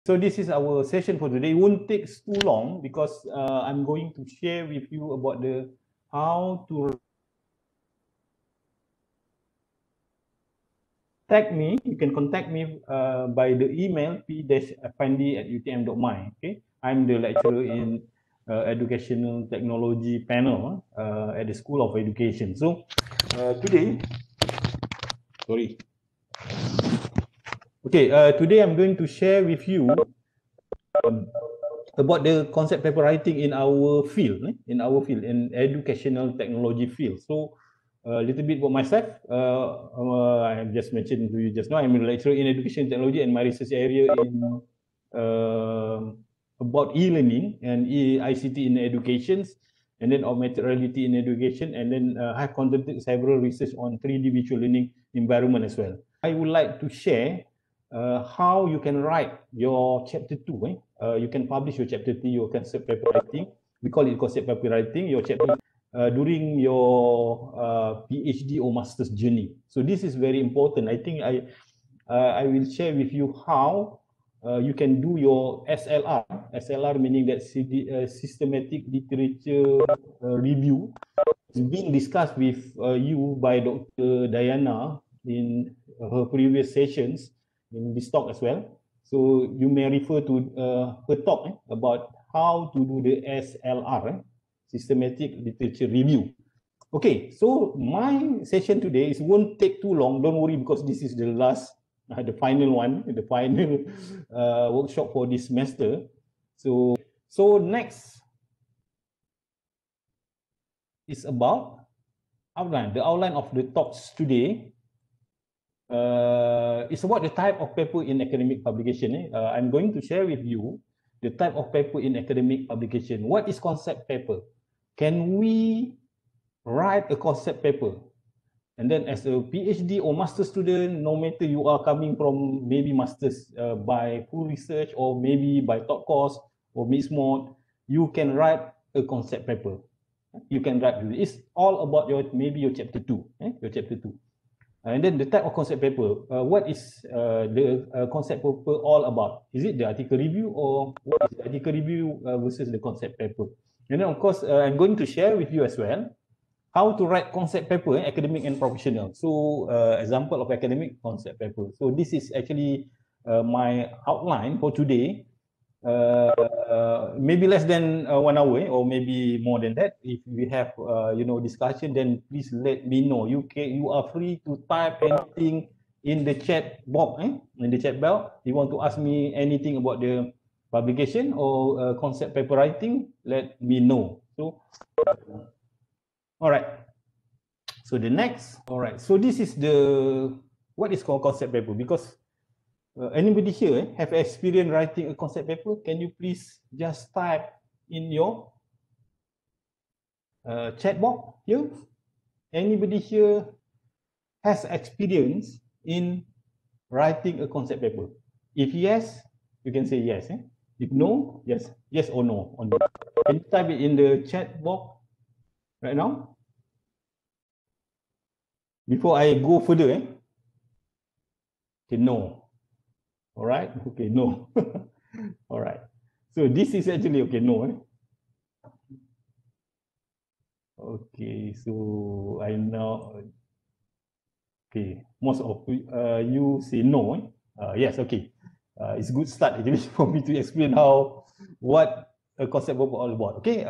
So this is our session for today. It won't take too long because I'm going to share with you about how to contact me. You can contact me by the email p-fandi@utm.my. Okay, I'm the lecturer in educational technology panel at the School of Education. So today, sorry. Okay, today I'm going to share with you about the concept paper writing in our field, in educational technology field. So a little bit about myself. I have just mentioned to you just now, I'm a lecturer in education technology, and my research area in about e-learning and ICT in education, and then augmented reality in education, and then I have conducted several research on 3D visual learning environment as well. I would like to share how you can write your chapter 2. You can publish your chapter 2, your concept paper writing. We call it concept paper writing, your chapter during your PhD or master's journey. So this is very important. I think I will share with you how you can do your SLR. SLR meaning that systematic literature review. It's being discussed with you by Dr. Diana in her previous sessions in this talk as well. So you may refer to her talk about how to do the SLR, systematic literature review. Okay, so my session today won't take too long. Don't worry, because this is the last, the final one, the final workshop for this semester. So next is about outline. The outline of the talks today it's about the type of paper in academic publication. I'm going to share with you the type of paper in academic publication. What is concept paper? Can we write a concept paper? And then as a PhD or master student, no matter you are coming from maybe masters by full research or maybe by top course or mixed mode, you can write a concept paper. You can write, it's all about your chapter 2, your chapter 2. And then the type of concept paper, what is the concept paper all about? Is it the article review, or what is the article review versus the concept paper? And then of course, I'm going to share with you as well how to write concept paper, academic and professional. So example of academic concept paper. So this is actually my outline for today. Maybe less than 1 hour, or maybe more than that. If we have discussion, then please let me know. You are free to type anything in the chat box, in the chat box. If you want to ask me anything about the publication or concept paper writing, let me know. So all right, so the next, all right, so this is the what is called concept paper, because anybody here have experience writing a concept paper? Can you please just type in your chat box here? Anybody here has experience in writing a concept paper? If yes, you can say yes. If no, yes or no. Can you type it in the chat box right now? Before I go further, okay, no. All right, okay, no. All right. So this is actually okay, no. Okay, so I know. Okay, most of you say no. Yes, okay. It's a good start actually for me to explain what a concept paper all about. Okay.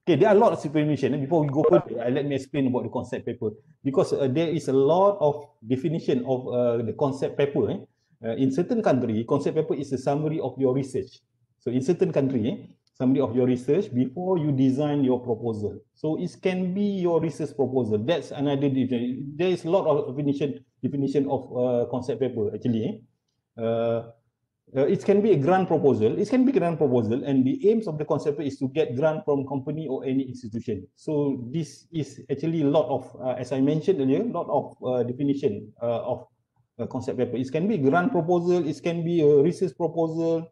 Okay, there are a lot of explanation. Before we go further, let me explain about the concept paper, because there is a lot of definition of the concept paper. In certain country, concept paper is a summary of your research. So in certain country, summary of your research before you design your proposal. So it can be your research proposal. That's another definition. There is a lot of definition of concept paper actually. It can be a grant proposal. It can be grant proposal, and the aims of the concept is to get grant from company or any institution. So this is actually a lot of, as I mentioned earlier, a lot of definition of concept paper. It can be grant proposal. It can be a research proposal.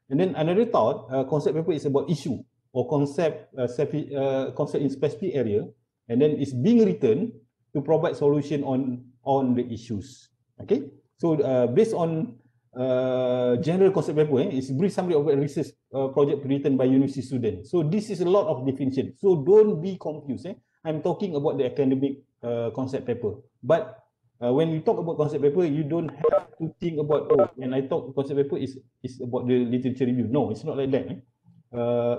And then another thought, concept paper is about issue or concept in specific area, and then it's being written to provide solution on the issues. Okay, so based on general concept paper. It's brief summary of a research project written by university students. So this is a lot of definition. So don't be confused. I'm talking about the academic concept paper. But when you talk about concept paper, you don't have to think about, oh, when I talk concept paper is about the literature review. No, it's not like that.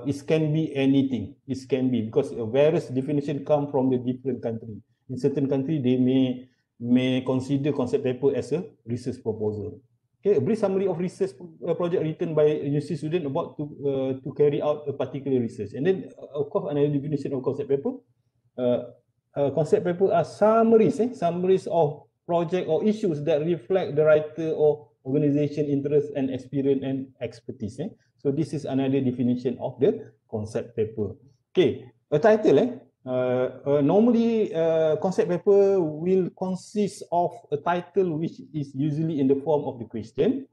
It can be anything. It can be, because various definitions come from the different country. In certain country, they may consider concept paper as a research proposal. Okay, a brief summary of research project written by a university student about to carry out a particular research. And then, of course, another definition of concept paper. Concept paper are summaries, summaries of project or issues that reflect the writer or organization interest and experience and expertise. So this is another definition of the concept paper. Okay, a title. Normally, concept paper will consist of a title which is usually in the form of the question,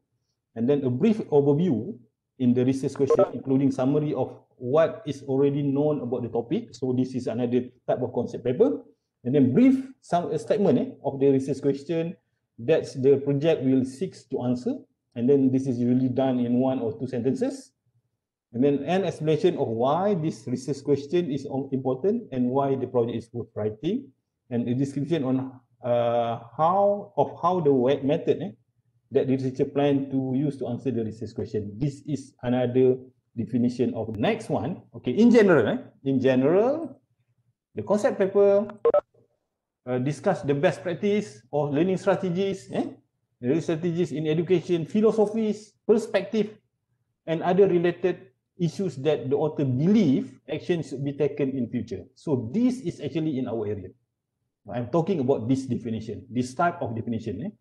and then a brief overview in the research question, including summary of what is already known about the topic. So this is another type of concept paper. And then brief statement of the research question that the project will seek to answer. And then this is usually done in 1 or 2 sentences. And then an explanation of why this research question is important and why the project is worth writing. And a description on how the method that the researcher plan to use to answer the research question. This is another definition of the next one. Okay, in general, the concept paper discuss the best practice or learning strategies, strategies in education, philosophies, perspective, and other related issues that the author believe actions should be taken in future. So this is actually in our area. I'm talking about this definition, this type of definition.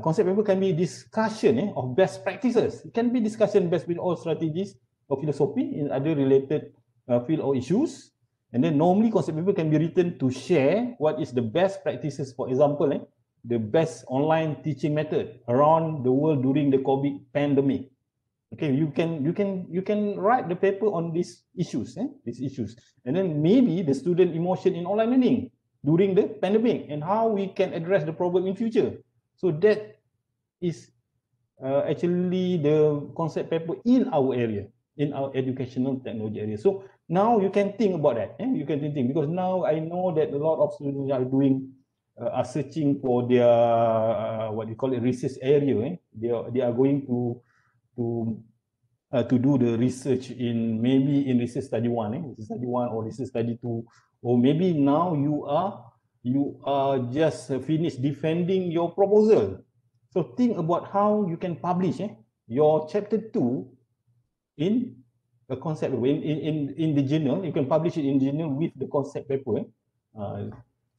Concept paper can be discussion of best practices. It can be discussion best with all strategies or philosophy in other related field or issues. And then normally concept paper can be written to share what is the best practices. For example, the best online teaching method around the world during the COVID pandemic. Okay, you can write the paper on these issues, and then maybe the student emotion in online learning during the pandemic and how we can address the problem in future. So that is actually the concept paper in our area, in our educational technology area. So now you can think about that. You can think, because now I know that a lot of students are doing, are searching for their what you call it, research area. They are going to do the research in maybe in research study 1, research study 1 or research study 2, or maybe now you are just finished defending your proposal. So think about how you can publish your chapter 2 in a concept paper in the journal. You can publish it in the journal with the concept paper.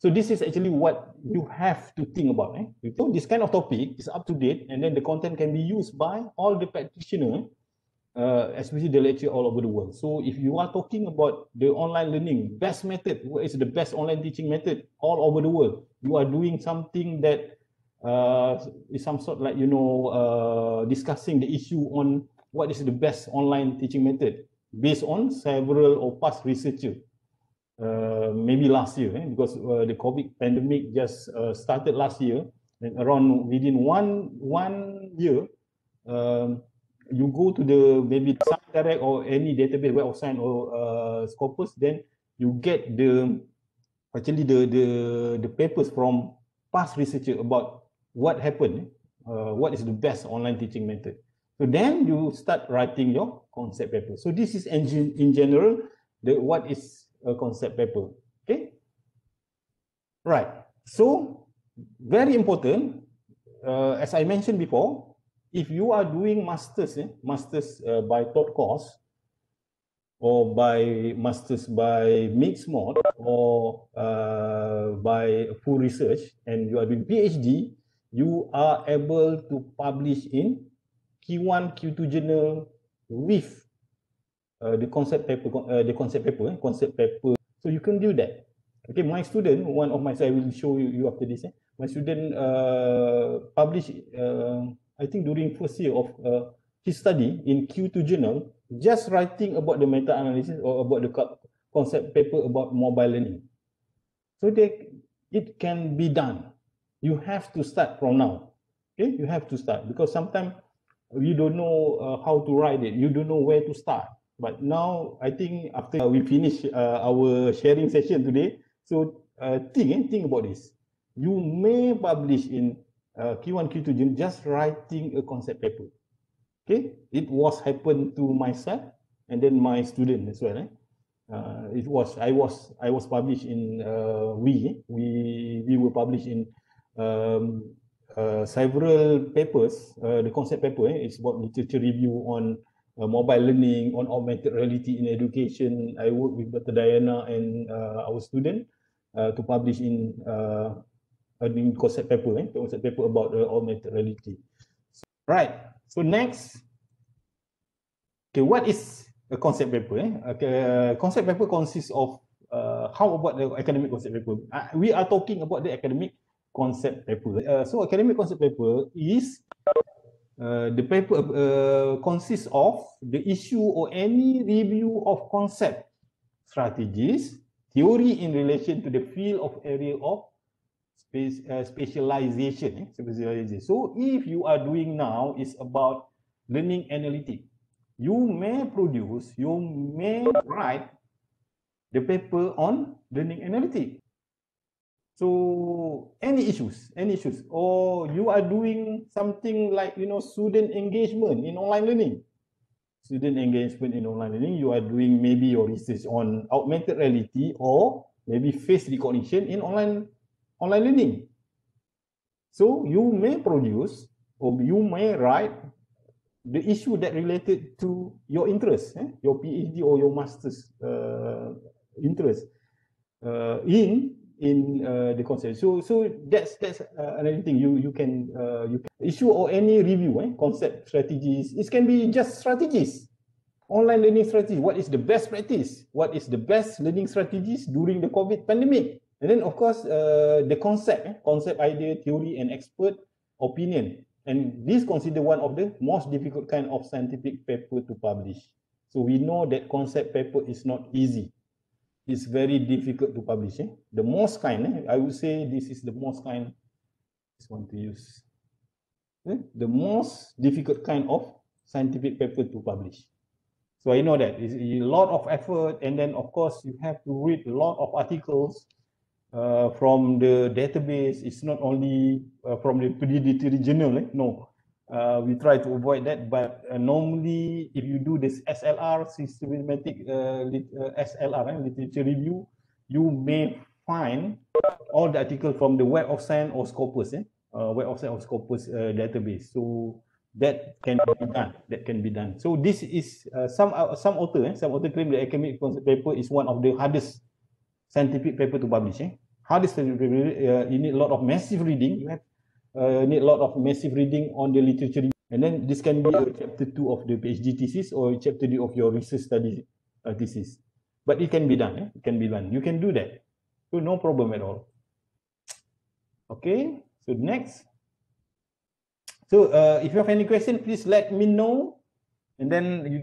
So this is actually what you have to think about. So this kind of topic is up to date, and then the content can be used by all the practitioners, especially the lecturer all over the world. So if you are talking about the online learning, best method, what is the best online teaching method all over the world, you are doing something that is some sort like, discussing the issue on what is the best online teaching method based on several or past researchers. Maybe last year, because the COVID pandemic just started last year, and around within one year, you go to the maybe ScienceDirect or any database, Web of Science or Scopus, then you get the papers from past researchers about what happened, what is the best online teaching method. So then you start writing your concept paper. So this is in general what is a concept paper. Okay, right. So very important, as I mentioned before, if you are doing masters by thought course, or by masters by mixed mode, or by full research, and you are doing PhD, you are able to publish in Q1, Q2 journal with the concept paper. So you can do that. Okay, my student, one of my, I will show you after this. My student published, I think during first year of his study in Q2 journal, just writing about the meta-analysis or about the concept paper about mobile learning. So it can be done. You have to start from now. Okay, you have to start, because sometimes you don't know how to write it, you don't know where to start. But now I think after we finish our sharing session today, so think about this. You may publish in Q1, Q2 just writing a concept paper. Okay, it was happened to myself and then my student as well. I was published in we were published in several papers. The concept paper it's about literature review on mobile learning, on augmented reality in education. I work with Dr. Diana and our student to publish in concept paper about augmented reality. Right. So next, okay, what is a concept paper? Concept paper consists of how about the academic concept paper? We are talking about the academic concept paper. So academic concept paper is the paper consists of the issue or any review of concept, strategies, theory in relation to the field of area of specialization. So if you are doing now is about learning analytics, you may write the paper on learning analytics. So any issues, or you are doing something like student engagement in online learning. You are doing maybe your research on augmented reality or maybe face recognition in online learning. So you may produce or you may write the issue that related to your interest, your PhD or your master's interest in the concept. So that's another thing you can issue or any review, concept strategies. It can be just strategies, online learning strategy. What is the best practice? What is the best learning strategies during the COVID pandemic? And then of course the concept idea, theory, and expert opinion. And this considered one of the most difficult kind of scientific paper to publish. So we know that concept paper is not easy. It's very difficult to publish. The most kind, I would say this is the most kind, this one to use. The most difficult kind of scientific paper to publish. So I know that it's a lot of effort, and then of course you have to read a lot of articles from the database. It's not only from the predatory journal. No, we try to avoid that. But normally, if you do this SLR, systematic SLR, literature review, you may find all the articles from the Web of Science or Scopus, Web of Science or Scopus database. So that can be done. So this is some author claim the academic concept paper is one of the hardest scientific paper to publish. Hardest scientific paper, you need a lot of massive reading. You have need a lot of massive reading on the literature, and then this can be chapter 2 of the PhD thesis or chapter 2 of your research study thesis. But it can be done. It can be done. You can do that. So no problem at all. Okay. So next. So if you have any question, please let me know, and then you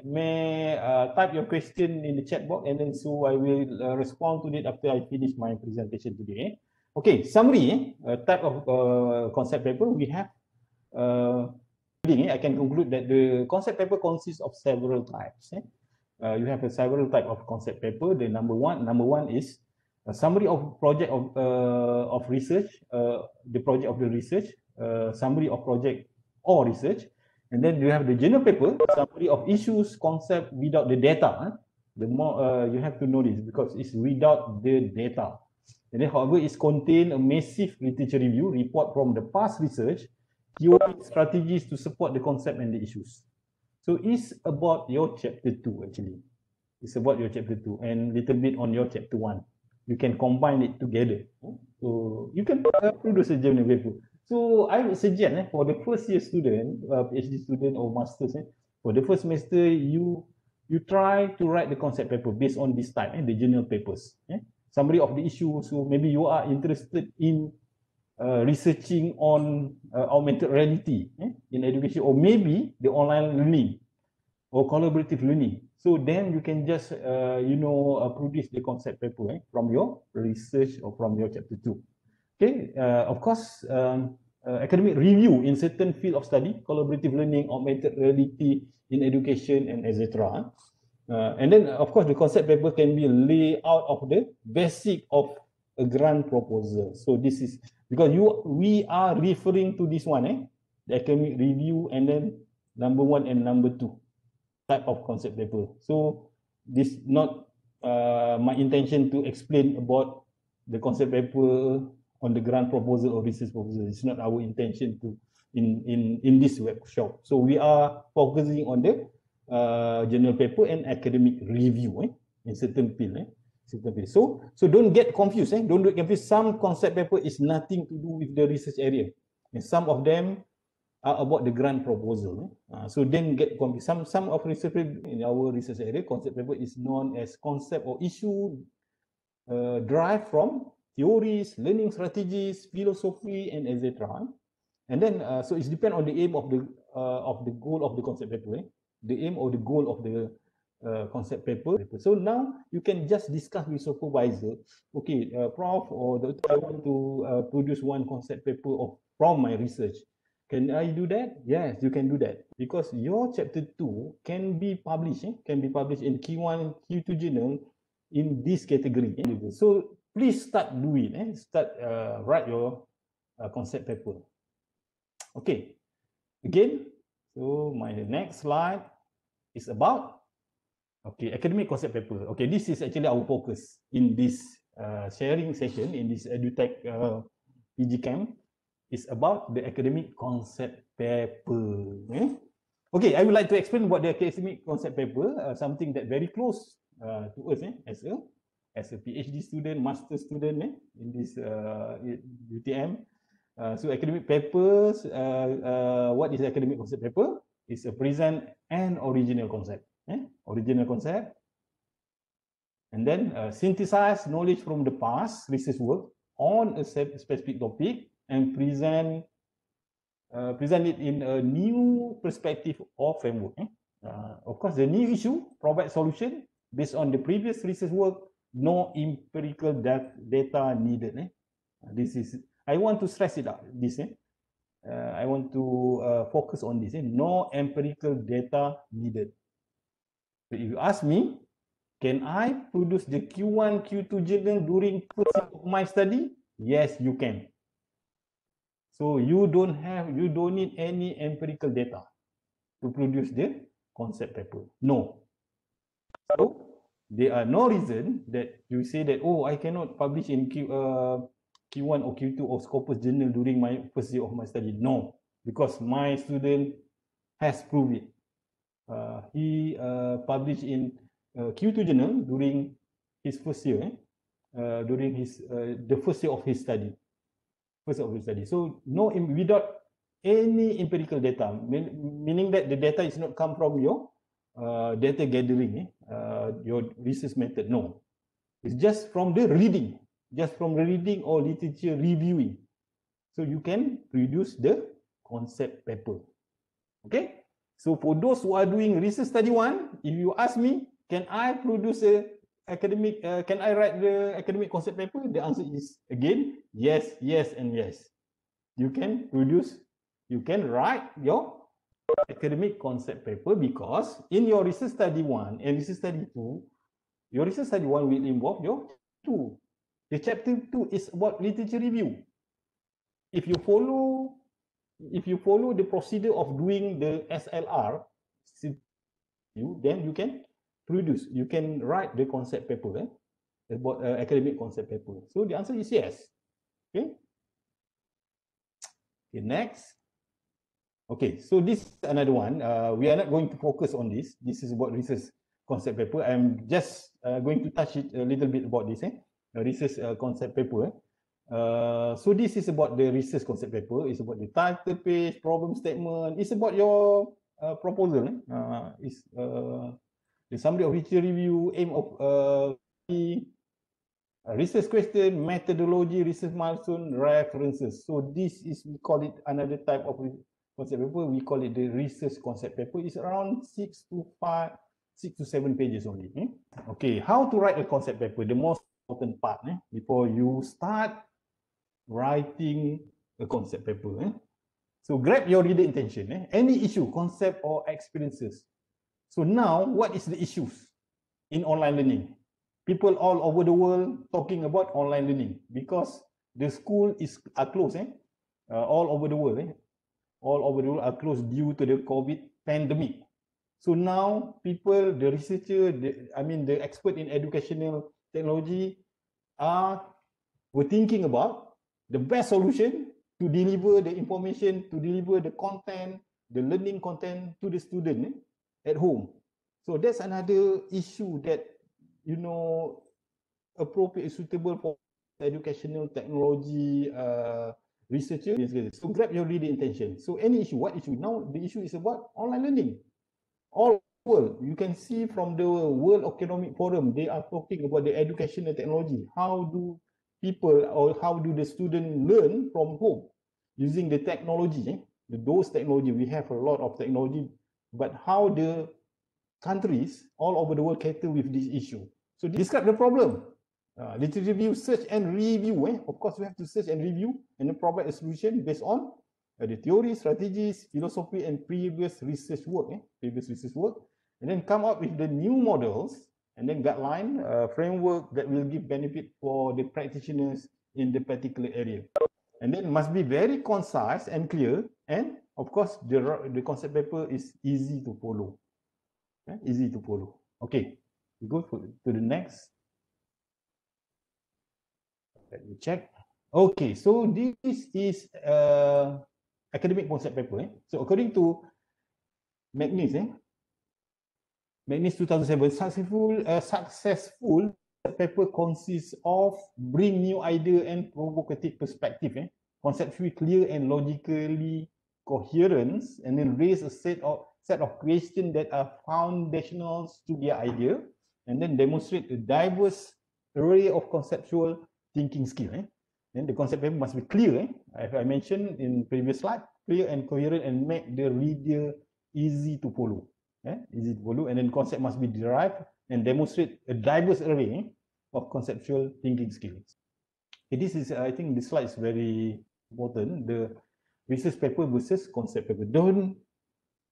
may type your question in the chat box, and then so I will respond to it after I finish my presentation today. Okay, summary, type of concept paper we have. I can conclude that the concept paper consists of several types. You have several type of concept paper. The number one is a summary of project of research, the project of the research, summary of project or research, and then you have the journal paper, summary of issues, concept without the data. The more you have to know this because it's without the data. And then, however, it contains a massive literature review, report from the past research, theory, strategies to support the concept and the issues. So it's about your chapter 2 actually. It's about your chapter 2 and little bit on your chapter 1. You can combine it together. So you can produce a journal paper. So I would suggest for the first year student, PhD student or masters, for the first semester, you try to write the concept paper based on this type, the journal papers. Summary of the issue. So maybe you are interested in researching on augmented reality in education, or maybe the online learning or collaborative learning. So then you can just produce the concept paper from your research or from your chapter 2. Okay, of course, academic review in certain field of study, collaborative learning, augmented reality in education, and etc. And then, of course, the concept paper can be laid out of the basic of a grant proposal. So this is because we are referring to this one, the academic review, and then number 1 and number 2 type of concept paper. So this not my intention to explain about the concept paper on the grant proposal or research proposal. It's not our intention to in this workshop. So we are focusing on the journal paper and academic review in certain field. So don't get confused. Don't get confused. Some concept paper is nothing to do with the research area, and some of them are about the grant proposal. So then get confused. Some of research paper in our research area, concept paper is known as concept or issue derived from theories, learning strategies, philosophy, and etc. And then so it depends on the aim of the goal of the concept paper. The aim or the goal of the concept paper. So now you can just discuss with supervisor. Okay, prof or the I want to produce one concept paper from my research. Can I do that? Yes, you can do that because your chapter 2 can be published. Can be published in Q1, Q2 journal in this category. So please start doing. Start write your concept paper. Okay. Again, so my next slide is about academic concept paper. Okay, this is actually our focus in this sharing session in this EduTech PG Camp. Is about the academic concept paper. Okay, I would like to explain what the academic concept paper, something that very close to us as a PhD student, master student in this UTM. So academic papers, what is academic concept paper? It's a present and original concept. Original concept. And then synthesize knowledge from the past research work on a specific topic and present it in a new perspective or framework. Of course, the new issue provide solution based on the previous research work. No empirical data needed. This is I want to stress it out. This I want to focus on this. No empirical data needed. So if you ask me, can I produce the Q1, Q2 journal during first year of my study? Yes, you can. So you don't need any empirical data to produce the concept paper. No. So there are no reason that you say that, oh, I cannot publish in Q1 or Q2 or Scopus journal during my first year of my study. No, because my student has proved it. He published in Q2 journal during his first year, during his the first year of his study. So no, without any empirical data, meaning that the data is not come from your data gathering, your research method. No, it's just from the reading, or literature reviewing. So you can produce the concept paper. Okay. So for those who are doing research study 1, if you ask me, can I produce a academic, can I write the academic concept paper? The answer is again, yes, yes, and yes. You can produce, you can write your academic concept paper because in your research study 1 and research study 2, your research study 1 will involve your 2. The chapter 2 is about literature review. If you follow the procedure of doing the SLR, then you can produce, you can write the concept paper about academic concept paper. So the answer is yes. Okay. Okay, next. Okay, so this is another one. We are not going to focus on this. This is about research concept paper. I'm just going to touch it a little bit about this. Research concept paper. So this is about the research concept paper. It's about the title page, problem statement. It's about your proposal. It's the summary of literature review, aim of research question, methodology, research milestone, references. So this is, we call it another type of concept paper. We call it the research concept paper. It's around 6 to 7 pages only. Okay, how to write a concept paper? The most important part before you start writing a concept paper. So grab your reader attention. Any issue, concept or experiences. So now, what is the issues in online learning? People all over the world talking about online learning because the school are closed. All over the world. All over the world are closed due to the COVID pandemic. So now people, the researcher, the expert in educational technology were thinking about the best solution to deliver the information, to deliver the content, the learning content to the student at home. So that's another issue that, appropriate, suitable for educational technology researcher. So grab your reader attention. So any issue, what issue? Now the issue is about online learning. All world, you can see from the World Economic Forum, they are talking about the educational technology. How do people or how do the students learn from home using the technology? Those technology, we have a lot of technology, but how the countries all over the world cater with this issue? So describe the problem. Literature review, search and review. Of course, we have to search and review and then provide a solution based on the theory, strategies, philosophy, and previous research work. And then come up with the new models and then guideline framework that will give benefit for the practitioners in the particular area. And then must be very concise and clear. And of course, the concept paper is easy to follow. Easy to follow. Okay, we go to the next. Let me check. Okay, so this is academic concept paper. So according to McNeese, McNeese 2007, successful paper consists of bring new idea and provocative perspective, conceptually clear and logically coherent, and then raise a set of questions that are foundational to their idea, and then demonstrate a diverse array of conceptual thinking skill. Then the concept paper must be clear, as I mentioned in previous slide, clear and coherent, and make the reader easy to follow. Easy to follow, and then concept must be derived and demonstrate a diverse array of conceptual thinking skills. Okay, this is, I think this slide is very important. The research paper versus concept paper. Don't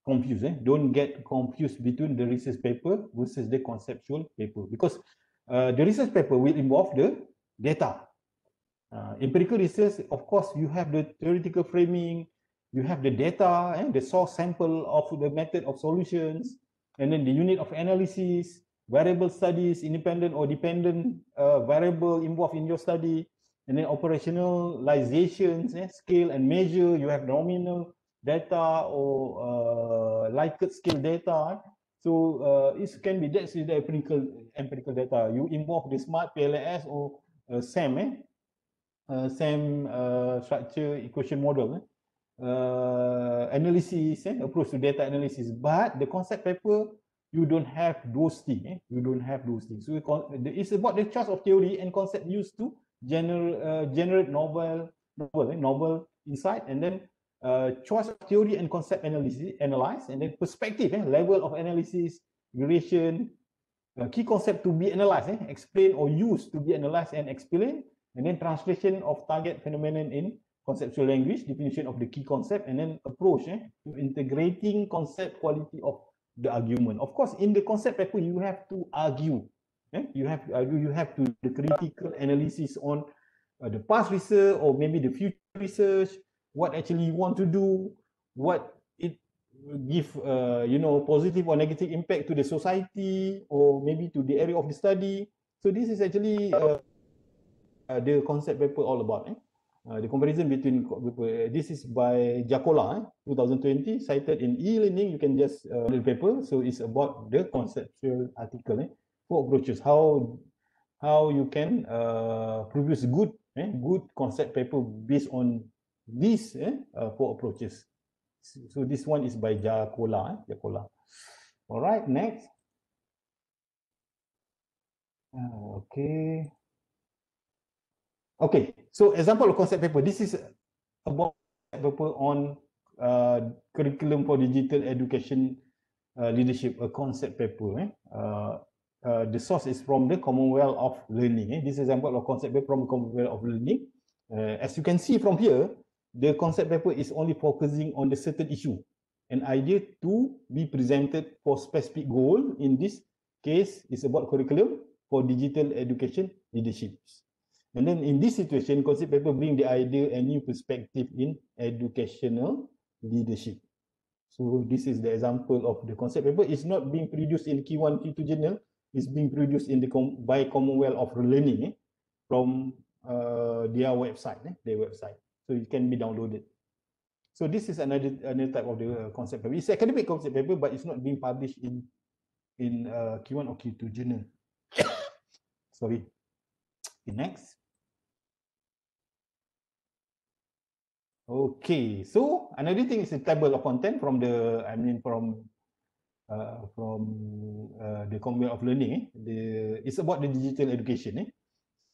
confuse, don't get confused between the research paper versus the conceptual paper, because the research paper will involve the data. Empirical research, of course, you have the theoretical framing, you have the data and the source sample of the method of solutions, and then the unit of analysis, variable studies, independent or dependent variable involved in your study, and then operationalizations, scale and measure. You have nominal data or Likert scale data. So it can be, that's the empirical data. You involve the SMART, PLS, or SAM, SAM structure equation model. Analysis, approach to data analysis. But the concept paper, you don't have those things. You don't have those things. So it's about the choice of theory and concept used to generate novel insight, and then choice of theory and concept analyze, and then perspective, level of analysis, duration, key concept to be analyzed, explain or used to be analyzed and explain, and then translation of target phenomenon in conceptual language, definition of the key concept, and then approach to integrating concept quality of the argument. Of course, in the concept paper, you have to argue. You have to argue, you have to do the critical analysis on the past research or maybe the future research, what actually you want to do, what it give positive or negative impact to the society or maybe to the area of the study. So this is actually the concept paper all about. The comparison between this is by Jacola, 2020, cited in e-learning. You can just the paper. So it's about the conceptual article, 4 approaches, how you can produce good concept paper based on these 4 approaches. So this one is by Jacola. All right, next. Okay, so example of concept paper. This is about paper on curriculum for digital education leadership, a concept paper. The source is from the Commonwealth of Learning. This is example of concept paper from the Commonwealth of Learning. As you can see from here, the concept paper is only focusing on the certain issue, an idea to be presented for specific goal. In this case, it's about curriculum for digital education leadership. And then in this situation, concept paper bring the idea and new perspective in educational leadership. So this is the example of the concept paper. It's not being produced in Key 1, Key 2 journal. It's being produced in the by Commonwealth of Learning from their website. So it can be downloaded. So this is another type of the concept paper. It's academic concept paper, but it's not being published in Q1 or Q2 journal. Sorry. Okay, next. Okay, so another thing is the table of content from the the Commonwealth of Learning. It's about the digital education.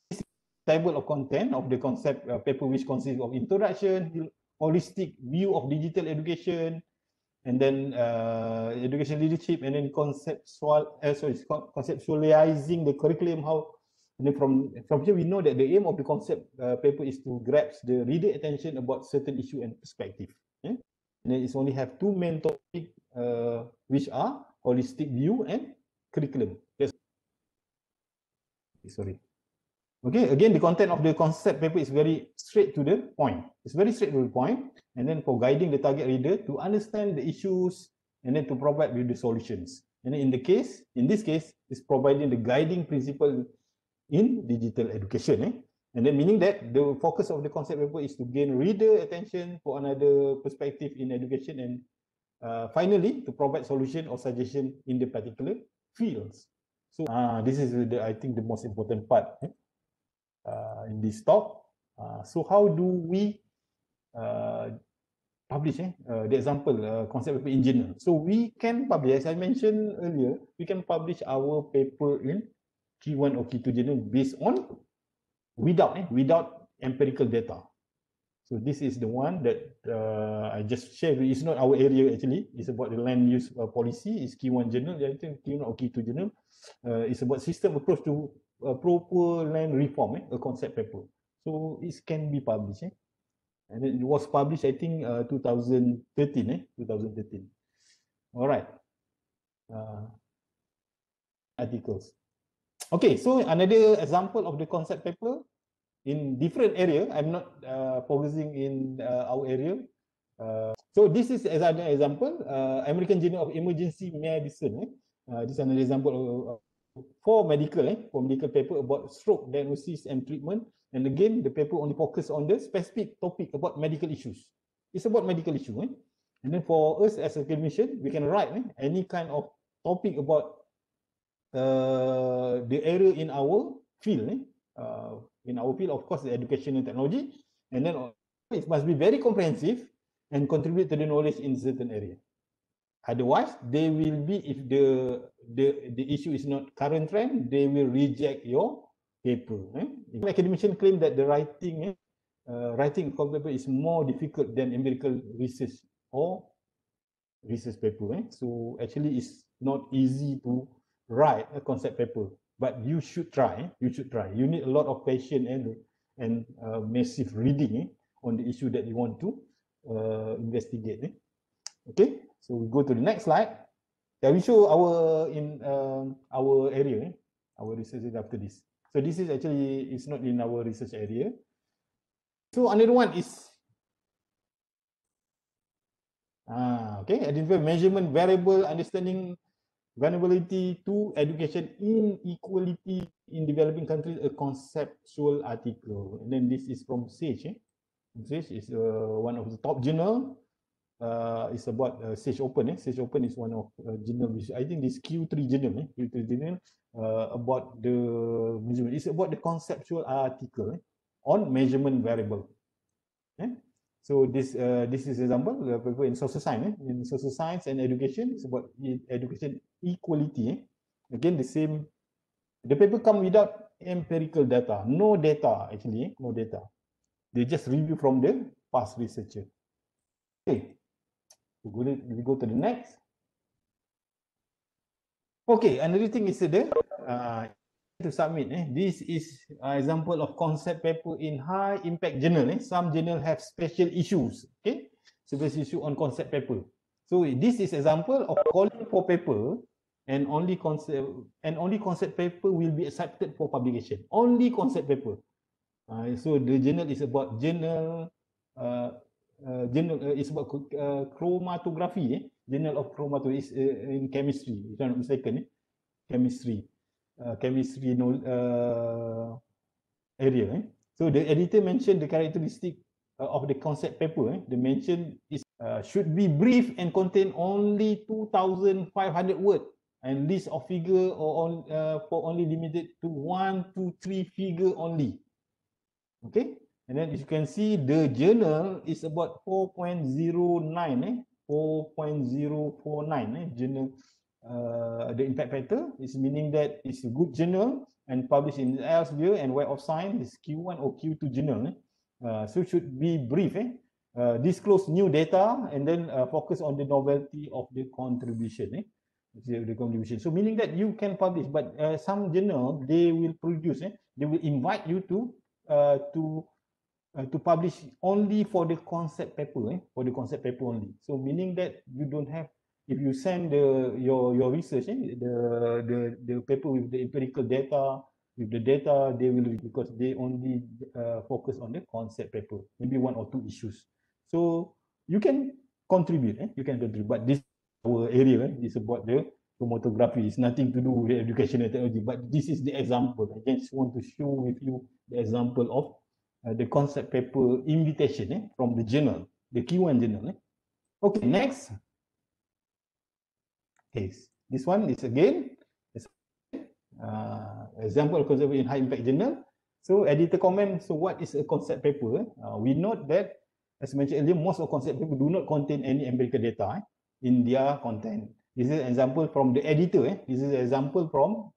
This table of content of the concept paper, which consists of introduction, holistic view of digital education, and then education leadership, and then conceptualizing the curriculum. How, and then from here we know that the aim of the concept paper is to grasp the reader attention about certain issue and perspective. And then it's only have two main topics, which are holistic view and curriculum. Yes. Sorry. Okay, again, the content of the concept paper is very straight to the point. It's very straight to the point, and then for guiding the target reader to understand the issues and then to provide with the solutions. And then in this case, it's providing the guiding principle in digital education. And then meaning that the focus of the concept paper is to gain reader attention for another perspective in education, and finally to provide solution or suggestion in the particular fields. So this is I think the most important part in this talk. So how do we publish the example concept paper in journal? So we can publish, as I mentioned earlier, we can publish our paper in Q1 or Q2 journal based on without empirical data. So this is the one that I just shared. It's not our area actually. It's about the land use policy. It's Q1 journal. I think Q1 or Q2 journal. It's about system approach to proper land reform, a concept paper. So it can be published. And it was published, I think, 2013. 2013. All right. Articles. Okay, so another example of the concept paper in different area. I'm not focusing in our area. So this is as an example, American Journal of Emergency Medicine. This is another example for medical paper about stroke diagnosis and treatment. And again, the paper only focus on the specific topic about medical issues. It's about medical issue. And then for us as a clinician, we can write any kind of topic about the area in our field. In our field, of course, the education and technology. And then it must be very comprehensive and contribute to the knowledge in certain area. Otherwise, they will be, if the issue is not current trend, they will reject your paper. Academicians claim that the writing paper is more difficult than empirical research or research paper. So actually, it's not easy to write a concept paper, but you should try. You need a lot of patience and massive reading on the issue that you want to investigate. Okay, so we go to the next slide. Yeah, we show our area, our research after this. So this is actually, it's not in our research area. So another one is okay, identify measurement variable, understanding vulnerability to education inequality in developing countries, a conceptual article. And then this is from SAGE. SAGE is one of the top journal. It's about SAGE Open. SAGE Open is one of journal which I think this Q3 journal. Q3 journal about the measurement. It's about the conceptual article on measurement variable. So this is example paper in social science. In social science and education, it's about education equality. Again, the same. The paper come without empirical data. No data actually. No data. They just review from the past researcher. Okay. We go to the next. Okay, another thing is the to submit. This is an example of concept paper in high impact journal. Some journal have special issues. Okay, special issue on concept paper. So this is example of calling for paper, and only concept paper will be accepted for publication. Only concept paper. So the journal is about it's about chromatography. Journal of chromatography is in chemistry, if I'm not mistaken. Chemistry area. So the editor mentioned the characteristic of the concept paper. The mention is should be brief and contain only 2,500 words, and list of figure or for only limited to 1 to 3 figure only. Okay, and then as you can see, the journal is about 4.09, 4.049 journal. The impact factor is meaning that it's a good journal and published in Elsevier and Web of Science, is Q1 or Q2 journal. So should be brief. Disclose new data and then focus on the novelty of the contribution. The contribution. So meaning that you can publish, but some journal they will produce. They will invite you to publish only for the concept paper. For the concept paper only. So meaning that you don't have. If you send your research, the paper with the empirical data, with the data, they will, because they only focus on the concept paper, maybe 1 or 2 issues. So you can contribute, but this our area is about the chromatography. It's nothing to do with educational technology, but this is the example. I just want to show with you the example of the concept paper invitation from the journal, the Q1 journal. Okay, next. Okay, this one is again example of concept paper in high impact journal. So editor comment. So what is a concept paper? We note that, as mentioned earlier, most of concept paper do not contain any empirical data in their content. This is an example from the editor. This is an example from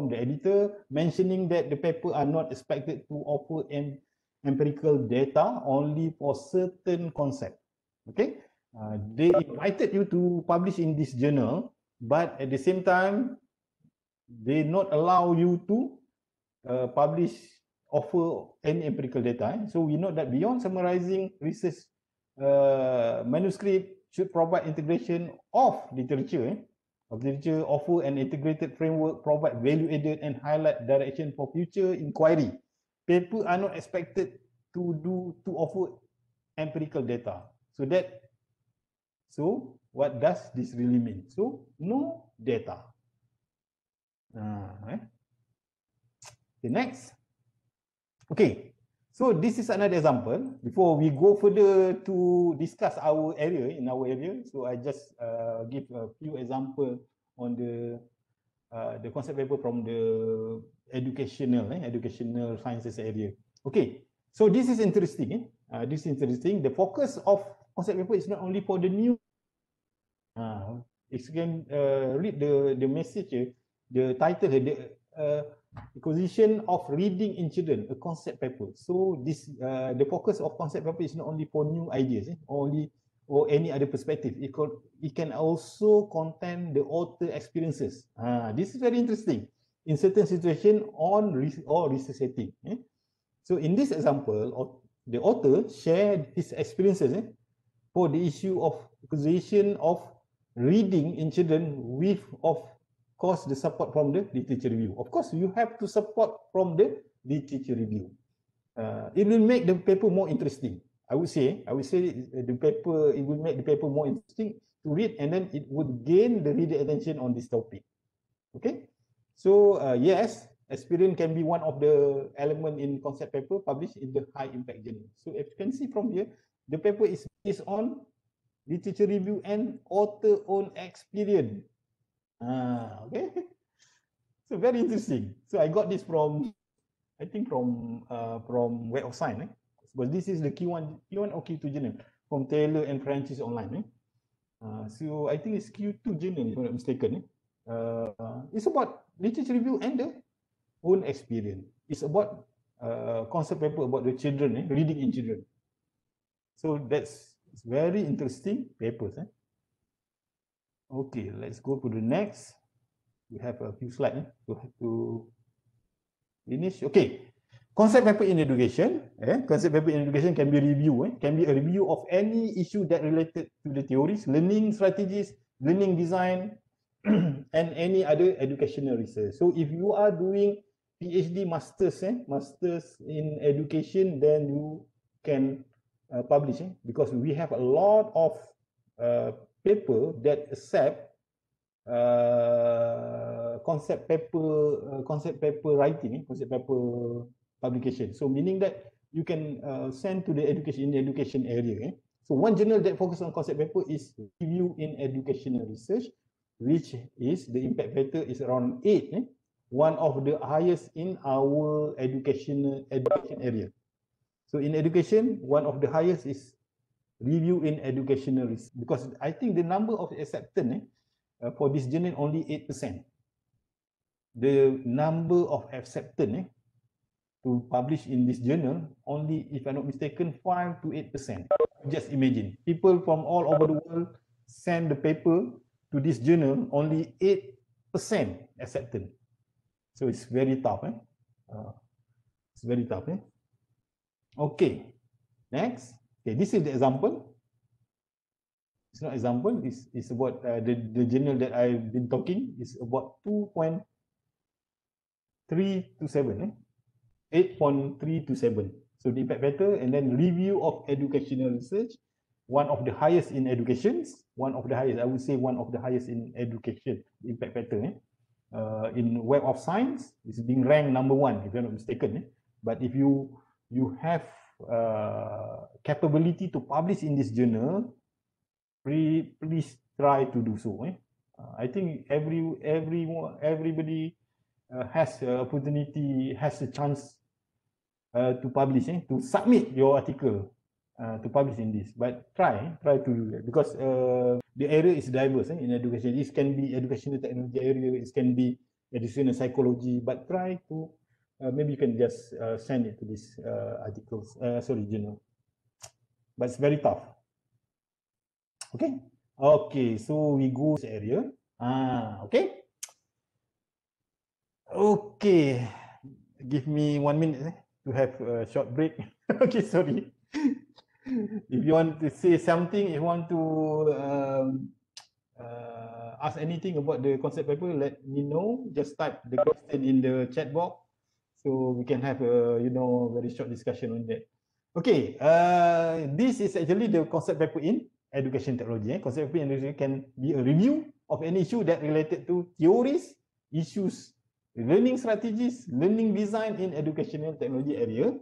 the editor mentioning that the paper are not expected to offer empirical data only for certain concept. Okay. They invited you to publish in this journal, but at the same time, they not allow you to offer any empirical data. So we know that beyond summarizing research manuscript should provide integration of literature, offer an integrated framework, provide value added, and highlight direction for future inquiry. Paper are not expected to offer empirical data. So what does this really mean? So no data. Okay, next. Okay, so this is another example. Before we go further to discuss our area, so I just give a few examples on the concept paper from the educational sciences area. Okay, so this is interesting. The focus of concept paper is not only for the new. If you can read the message, the title, the acquisition of reading in children, a concept paper. So this the focus of concept paper is not only for new ideas, or any other perspective. It can also contain the author experiences. This is very interesting in certain situation or research setting. So in this example, the author shared his experiences for the issue of acquisition of reading in children with, of course, the support from the literature review. Of course, you have to support from the literature review. It will make the paper more interesting. I would say the paper, it will make the paper more interesting to read, and then it would gain the reader attention on this topic. Okay, so yes, experience can be one of the element in concept paper published in the high impact journal. So if you can see from here, the paper is based on literature review and author own experience. Okay, so very interesting. So I got this from, I think from Web of Science. But this is the Q1 or Q2 journal from Taylor and Francis online. So I think it's Q2 journal, if I'm not mistaken. It's about literature review and the own experience. It's about concept paper about the children, reading in children. So that's very interesting papers. Okay, let's go to the next. We have a few slides to finish. Okay. Concept paper in education. Concept paper in education can be review. Can be a review of any issue that related to the theories, learning strategies, learning design, and any other educational research. So if you are doing PhD masters, masters in education, then you can publish, because we have a lot of paper that accept concept paper writing, concept paper publication. So meaning that you can send to the education area. So one journal that focuses on concept paper is Review in Educational Research, which is the impact factor is around 8, one of the highest in our education area. So in education, one of the highest is Review in Educational Research, because I think the number of acceptance for this journal only 8%. The number of acceptance to publish in this journal only, if I'm not mistaken, 5 to 8%. Just imagine, people from all over the world send the paper to this journal, only 8% acceptance. So it's very tough. It's very tough. Okay, next. Okay, this is the example. It's not example. It's about the journal that I've been talking. It's about 2.3 to 7. 8.3 to 7. So the impact factor, and then review of educational research, one of the highest in educations, one of the highest, I would say one of the highest in education, impact factor. In Web of Science, it's being ranked number 1, if I'm not mistaken. But if you have capability to publish in this journal, please try to do so. I think everybody has opportunity, has a chance to publish, to submit your article to publish in this. But try to do that, because the area is diverse in education. This can be educational technology area, it can be educational psychology, but try to maybe you can just send it to this articles, journal. But it's very tough. Okay, so we go to this area. Okay, give me 1 minute to have a short break. Okay, sorry. If you want to say something, if you want to ask anything about the concept paper, let me know. Just type the question in the chat box, so we can have a very short discussion on that. Okay, this is actually the concept paper in education technology. Concept paper in education can be a review of any issue that related to theories, issues, learning strategies, learning design in educational technology area.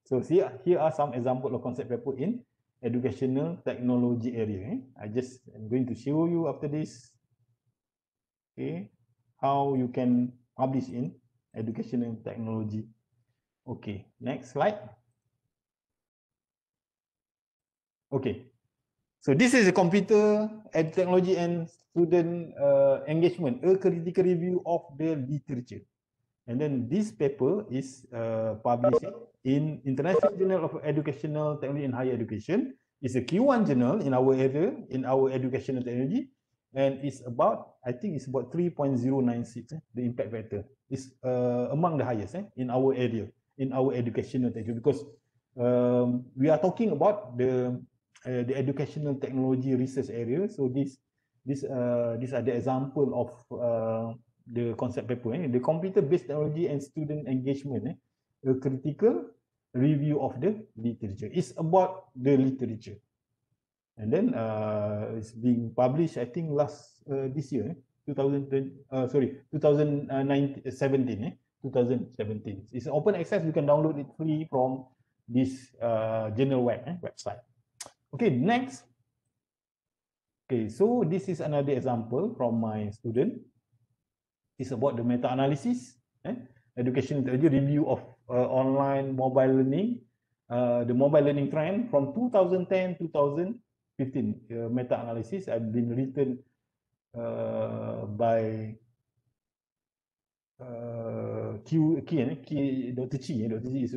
So here are some examples of concept paper in educational technology area. I'm going to show you after this, okay, how you can publish in educational technology. Okay, next slide. Okay, so this is a computer and technology and student engagement, a critical review of the literature. And then this paper is published in International Journal of Educational Technology and Higher Education. It's a Q1 journal in our area, in our educational technology, and it's about, I think it's about 3.096, the impact factor. It's among the highest in our area, in our educational technology, because we are talking about the educational technology research area. So these are the example of the concept paper, the computer-based technology and student engagement, a critical review of the literature. It's about the literature, and then it's being published, I think this year, 2017. 2017. It's open access. You can download it free from this journal website. Okay, next. Okay, so this is another example from my student. It's about the meta-analysis, education review of online mobile learning, the mobile learning trend from 2010-2015. Meta-analysis have been written by Dr. Chi. Dr. Chi is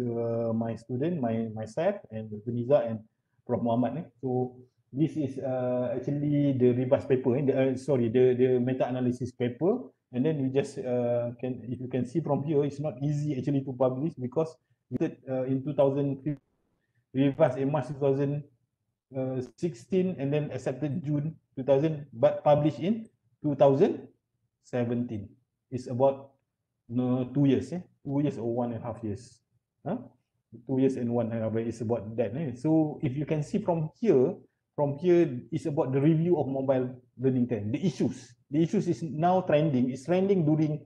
my student, myself, and Dr. Niza and Prof. Muhammad. So this is actually the rebus paper, the meta-analysis paper and then we just if you can see from here, it's not easy actually to publish because we did in 2015, revised in March 2016, and then accepted June 2000, but published in 2017. It's about 2 years, 2 years or 1.5 years. 2 years and 1.5 years. It's about that. So if you can see from here it's about the review of mobile learning trend. The issues is now trending. It's trending during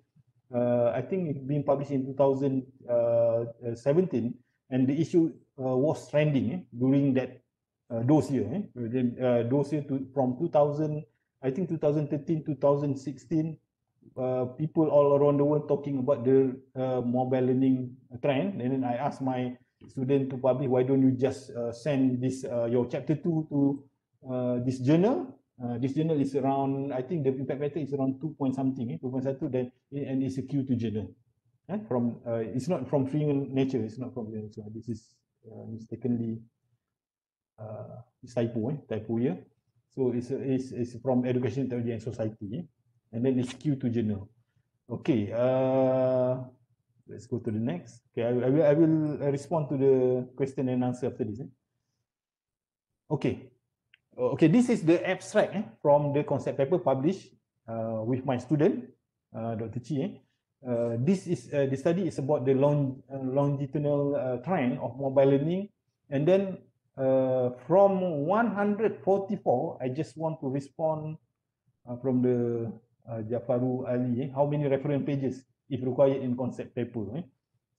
I think it's being published in 2017, and the issue was trending during that those years. Those years from 2000, I think 2013, 2016. People all around the world talking about the mobile learning trend, and then I asked my student to publish, why don't you just send this your chapter 2 to this journal. This journal is around, I think the impact factor is around 2 point something, 2.1, then and it's a Q2 journal. From it's not from Free Nature, it's not from Nature. This is mistakenly typo here. So it's from Education, Technology and Society, and then it's Q2 journal. Okay, let's go to the next. Okay, I will respond to the question and answer after this. Okay. Okay, this is the abstract from the concept paper published with my student, Dr. Chi. This is the study is about the longitudinal trend of mobile learning, and then from 144, I just want to respond from the Jafaru Ali. How many reference pages if required in concept paper?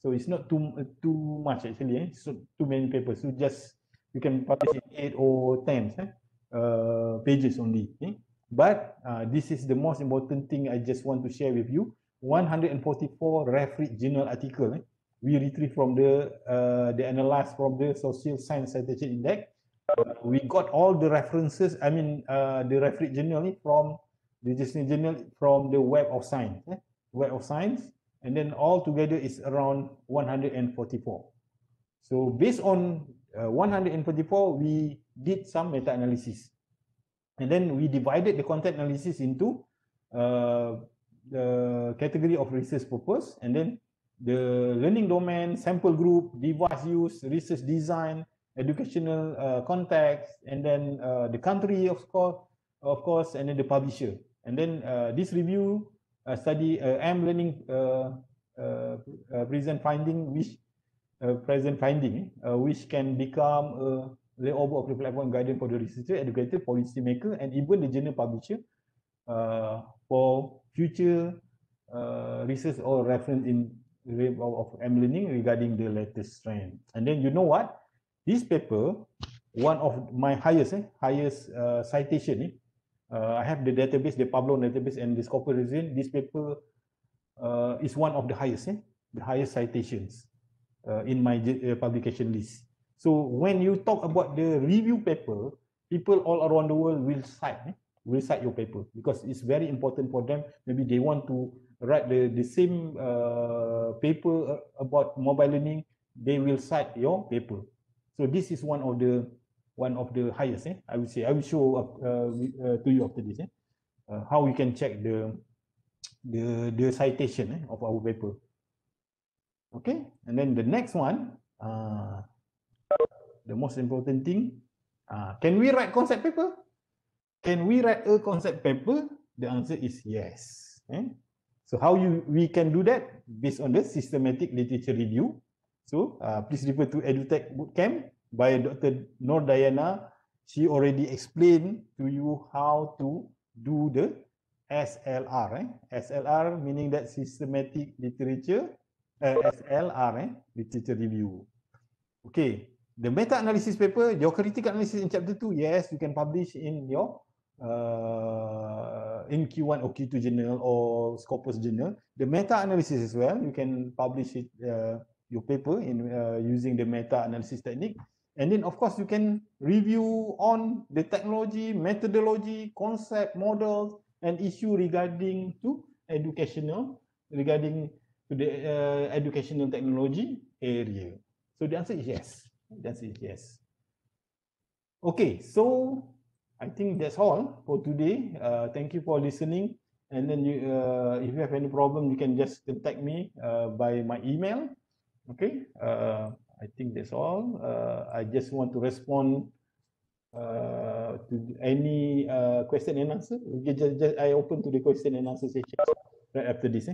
So it's not too much actually. So too many papers. So just you can publish in 8 or 10 pages only. But this is the most important thing I just want to share with you. 144 reference journal article we retrieve from the analyzed from the Social Science Citation Index. We got all the references, I mean the reference journal from the journal from the Web of Science, and then all together is around 144. So based on 144, we did some meta-analysis, and then we divided the content analysis into the category of research purpose, and then the learning domain, sample group, device use, research design, educational context, and then the country of course, and then the publisher. And then this review study M-learning present finding, which can become a layover of the platform guidance for the researcher, educator, policy maker, and even the journal publisher for future research or reference in of M-learning regarding the latest trend. And then you know what? This paper, one of my highest citation. I have the database, the Pablo database, and the Scopus Reason. This paper is one of the highest citations in my publication list. So when you talk about the review paper, people all around the world will cite your paper because it's very important for them. Maybe they want to write the same paper about mobile learning, they will cite your paper. So this is one of the highest. I would say I will show to you after this. How we can check the citation of our paper. Okay, and then the next one, the most important thing, can we write concept paper? Can we write a concept paper? The answer is yes. So how we can do that? Based on the systematic literature review. So please refer to EduTech Bootcamp by Dr. Nur Dayana. She already explained to you how to do the SLR. SLR meaning that systematic literature, SLR, literature review. Okay, the meta-analysis paper, your critical analysis in chapter 2, yes, you can publish in your in Q1 or Q2 journal or Scopus journal. The meta-analysis as well, you can publish it, your paper in using the meta-analysis technique. And then of course you can review on the technology, methodology, concept, models, and issue regarding to educational, regarding to the educational technology area. So the answer is yes. The answer is yes. Okay, so I think that's all for today. Thank you for listening. And then you, if you have any problem, you can just contact me by my email. Okay. I think that's all. I just want to respond to any question and answer. I open to the question and answer session right after this.